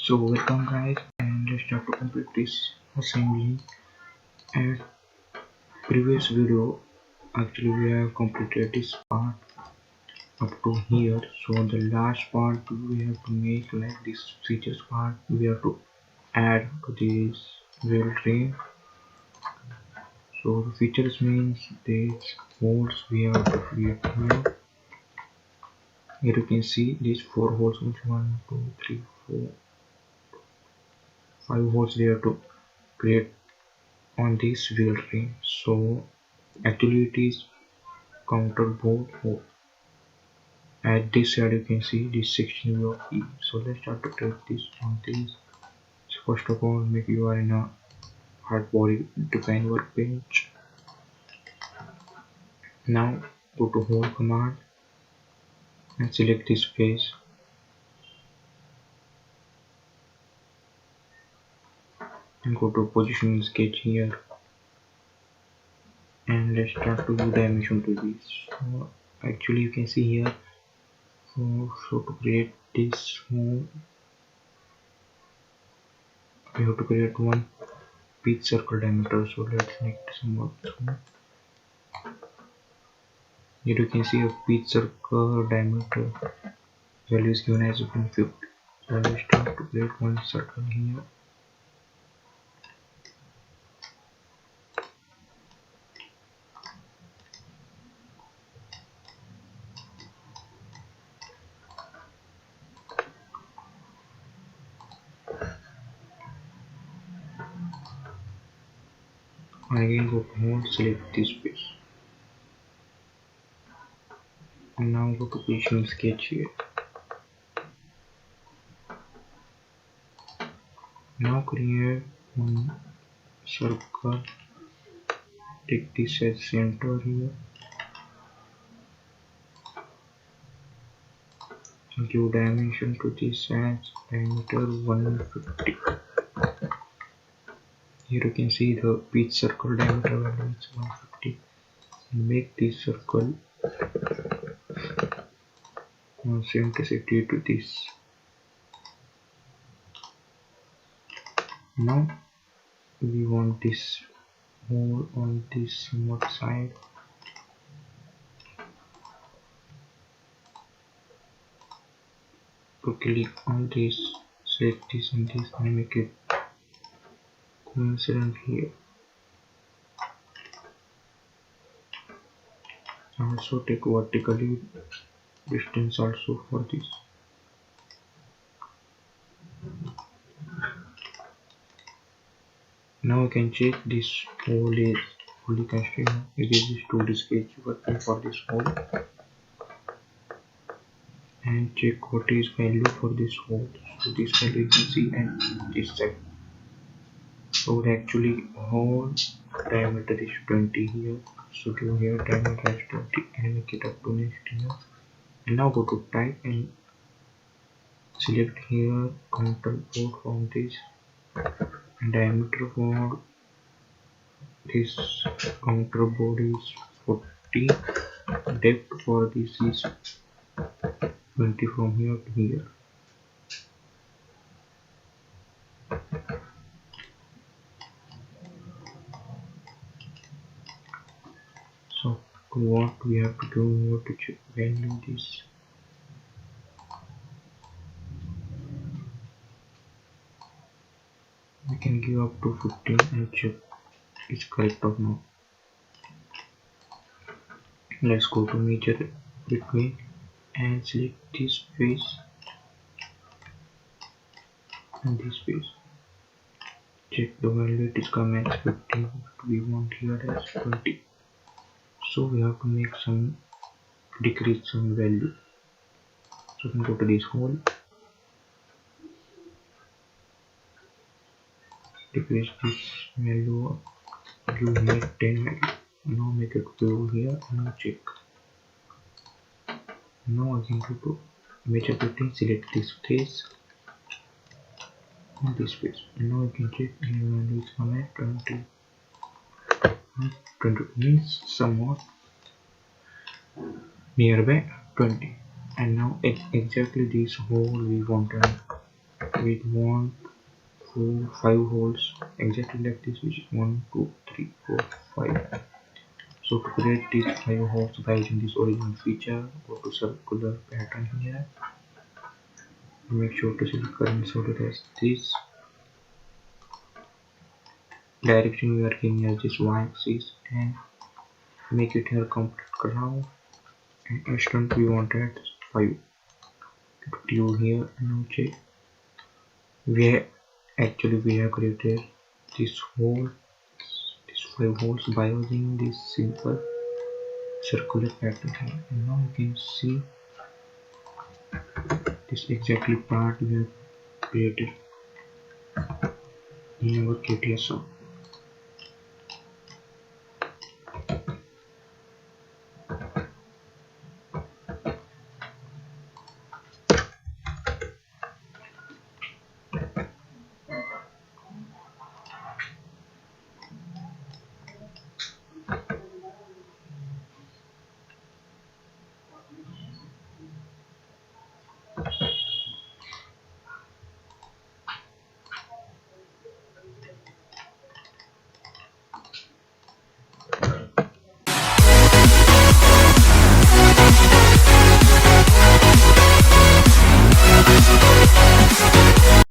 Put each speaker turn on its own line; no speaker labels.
So welcome guys, and let's start to complete this assembly. At previous video actually we have completed this part up to here. So the last part we have to make like this features part, we have to add to this wheel train. So the features means these holes we have to create here. Here you can see these 4 holes, which 1 2 3 4 5 holes we have to create on this wheel train. So actually it is counter board hole. At this side you can see this section of E. So let's start to create this on this. So first of all, make you are in a hard body define workbench. Now go to hole command and select this face. And go to position sketch here. And let's start to do dimension to this. So actually you can see here. So to create this hole, we have to create one pitch circle diameter. So let's make some more. Here you can see a pitch circle diameter value is given as 150. So let's start to create one circle here. Again go to mode, select this piece. And now go to position sketch here. Now create one circle. Take this as center here. Give dimension to this as diameter 150. Here you can see the pitch circle diameter value is 150. And make this circle concentricity to this. Now we want this hole on this somewhat side. To click on this, select this and this and make it coincident here. Also take vertically distance also for this. Now you can check this hole is fully constrained. It is this 2D sketch working for this hole. And check what is value for this hole. So this value you can see and this side. So actually hole diameter is 20 here. So give here diameter is 20 and make it up to next here. And now go to type and select here counter board from this. And diameter for this counter board is 40. Depth for this is 20 from here to here. So what we have to do, we have to check value this. We can give up to 15 and check it's correct or not. Let's go to measure between and select this face and this face. Check the value, it is come as 15, but we want here as 20. So we have to make some decrease some value. So we can go to this hole, decrease this value, give here 10 value. Now make it 2 here. Now check. Now again go to measure between, select this face and this face. And now you can check the value is come at 20. 20 means somewhat nearby 20. And now exactly this hole we want to We want 5 holes exactly like this, which is 1 2 3 4 5. So to create these 5 holes by using this original feature, go to circular pattern here. Make sure to select current solid as this. Direction we are giving as this y-axis and make it here complete ground. And extent we want at 5. Tune here and check. We have created this hole, these 5 holes by using this simple circular pattern here. And now you can see this exactly part we have created in our Catia.